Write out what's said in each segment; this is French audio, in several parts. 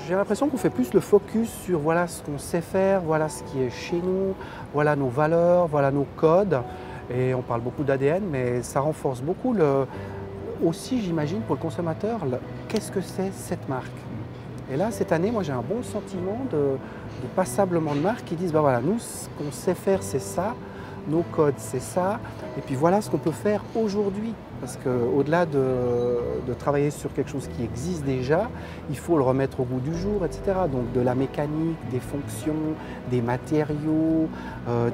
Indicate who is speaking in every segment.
Speaker 1: J'ai l'impression qu'on fait plus le focus sur voilà ce qu'on sait faire, voilà ce qui est chez nous, voilà nos valeurs, voilà nos codes. Et on parle beaucoup d'ADN, mais ça renforce beaucoup aussi, j'imagine, pour le consommateur, qu'est-ce que c'est cette marque. Et là, cette année, moi j'ai un bon sentiment de passablement de marques qui disent, ben voilà, nous, ce qu'on sait faire, c'est ça, nos codes, c'est ça, et puis voilà ce qu'on peut faire aujourd'hui. Parce qu'au-delà de travailler sur quelque chose qui existe déjà, il faut le remettre au goût du jour, etc. Donc de la mécanique, des fonctions, des matériaux,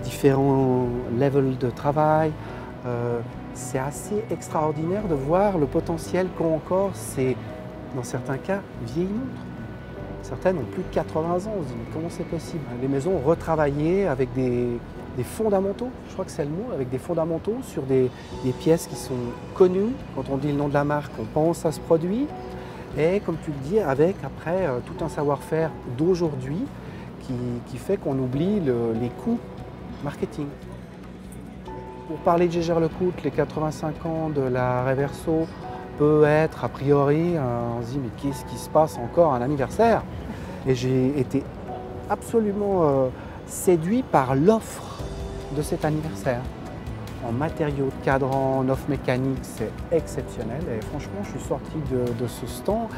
Speaker 1: différents levels de travail. C'est assez extraordinaire de voir le potentiel qu'ont encore ces, dans certains cas, vieilles montres. Certaines ont plus de 80 ans, on se dit mais comment c'est possible? Les maisons retravaillées avec des fondamentaux, je crois que c'est le mot, avec des fondamentaux sur des pièces qui sont connues. Quand on dit le nom de la marque, on pense à ce produit. Et comme tu le dis, avec après tout un savoir-faire d'aujourd'hui qui fait qu'on oublie les coûts marketing. Pour parler de Jaeger-LeCoultre, les 85 ans de la Reverso peut être a priori, on se dit mais qu'est-ce qui se passe encore à un anniversaire? Et j'ai été absolument séduit par l'offre de cet anniversaire. En matériaux de cadran, en offre mécanique, c'est exceptionnel. Et franchement, je suis sorti de ce stand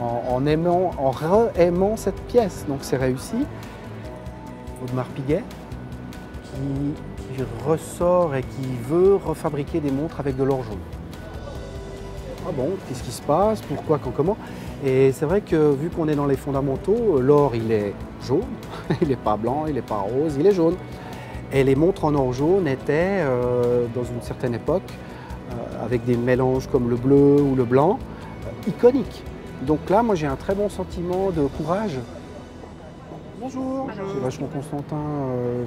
Speaker 1: en re-aimant cette pièce. Donc c'est réussi. Audemars Piguet, qui ressort et qui veut refabriquer des montres avec de l'or jaune. Ah bon, qu'est-ce qui se passe? Pourquoi, quand, comment? Et c'est vrai que vu qu'on est dans les fondamentaux, l'or il est jaune, il n'est pas blanc, il n'est pas rose, il est jaune. Et les montres en or jaune étaient, dans une certaine époque, avec des mélanges comme le bleu ou le blanc, iconiques. Donc là, moi j'ai un très bon sentiment de courage. Bonjour, c'est Vachement Constantin,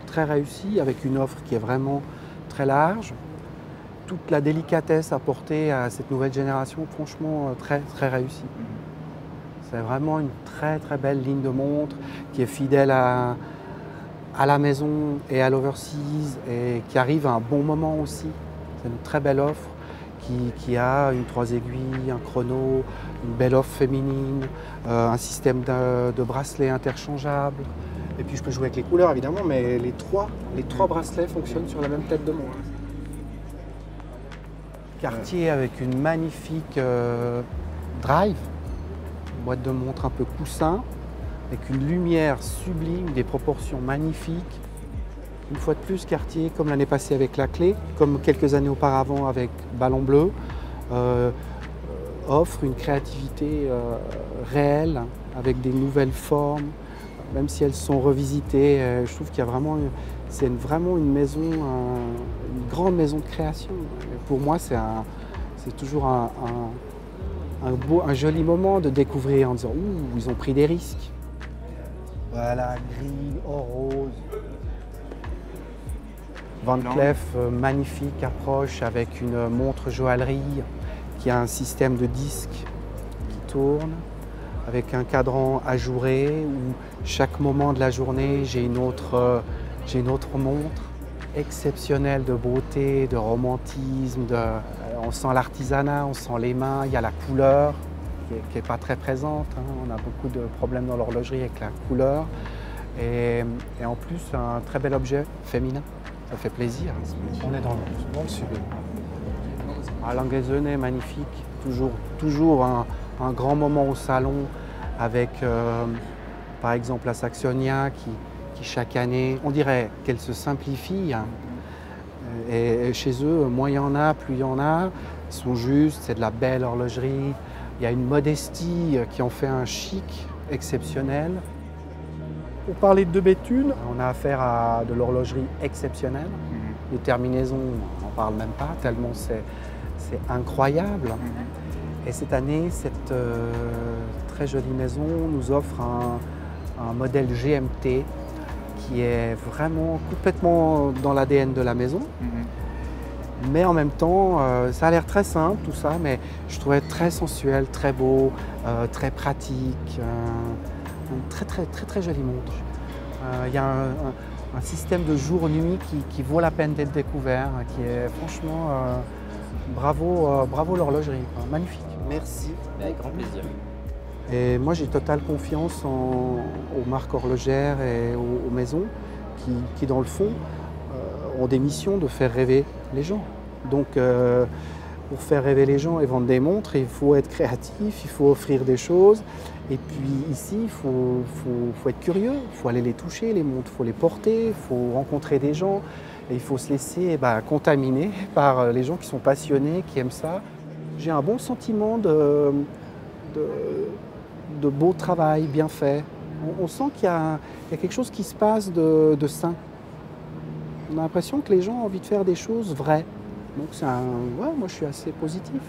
Speaker 1: très réussi, avec une offre qui est vraiment très large. Toute la délicatesse apportée à cette nouvelle génération, franchement très très réussie. C'est vraiment une très très belle ligne de montre qui est fidèle à la maison et à l'overseas et qui arrive à un bon moment aussi. C'est une très belle offre qui a une 3 aiguilles, un chrono, une belle offre féminine, un système de bracelets interchangeables. Et puis je peux jouer avec les couleurs évidemment, mais les trois bracelets fonctionnent sur la même tête de montre. Cartier avec une magnifique drive, une boîte de montre un peu coussin, avec une lumière sublime, des proportions magnifiques. Une fois de plus, Cartier, comme l'année passée avec la clé, comme quelques années auparavant avec Ballon Bleu, offre une créativité réelle, avec des nouvelles formes, même si elles sont revisitées. Je trouve qu'il y a vraiment, c'est vraiment une maison, une grande maison de création. Et pour moi, c'est toujours un joli moment de découvrir en disant « Ouh, ils ont pris des risques ». Voilà, gris, or rose. Van Cleef, magnifique approche avec une montre joaillerie qui a un système de disques qui tourne, avec un cadran ajouré où chaque moment de la journée, j'ai une autre montre exceptionnelle de beauté, de romantisme. On sent l'artisanat, on sent les mains, il y a la couleur qui n'est pas très présente. On a beaucoup de problèmes dans l'horlogerie avec la couleur. Et en plus, un très bel objet féminin. Ça fait plaisir. On est dans le sud. L'engaisonné, magnifique. Toujours un grand moment au salon avec, par exemple, la Saxonia qui chaque année, on dirait qu'elle se simplifie. Et chez eux, moins il y en a, plus il y en a. Ils sont justes, c'est de la belle horlogerie. Il y a une modestie qui en fait un chic exceptionnel. Pour parler de Béthune, on a affaire à de l'horlogerie exceptionnelle. Les terminaisons, on n'en parle même pas, tellement c'est incroyable. Et cette année, cette très jolie maison nous offre un modèle GMT qui est vraiment complètement dans l'ADN de la maison. Mais en même temps, ça a l'air très simple tout ça, mais je trouvais très sensuel, très beau, très pratique. Une très jolie montre. Il y a un système de jour-nuit qui vaut la peine d'être découvert, qui est franchement bravo l'horlogerie, magnifique. Merci.
Speaker 2: Avec grand plaisir.
Speaker 1: Et moi, j'ai totale confiance aux marques horlogères et aux maisons qui, dans le fond, ont des missions de faire rêver les gens. Donc, pour faire rêver les gens et vendre des montres, il faut être créatif, il faut offrir des choses. Et puis ici, il faut être curieux, il faut aller les toucher, les montres, il faut les porter, il faut rencontrer des gens. Et il faut se laisser contaminer par les gens qui sont passionnés, qui aiment ça. J'ai un bon sentiment de, de beau travail bien fait. On sent qu'il y a quelque chose qui se passe de sain. On a l'impression que les gens ont envie de faire des choses vraies. Donc ouais, moi je suis assez positif.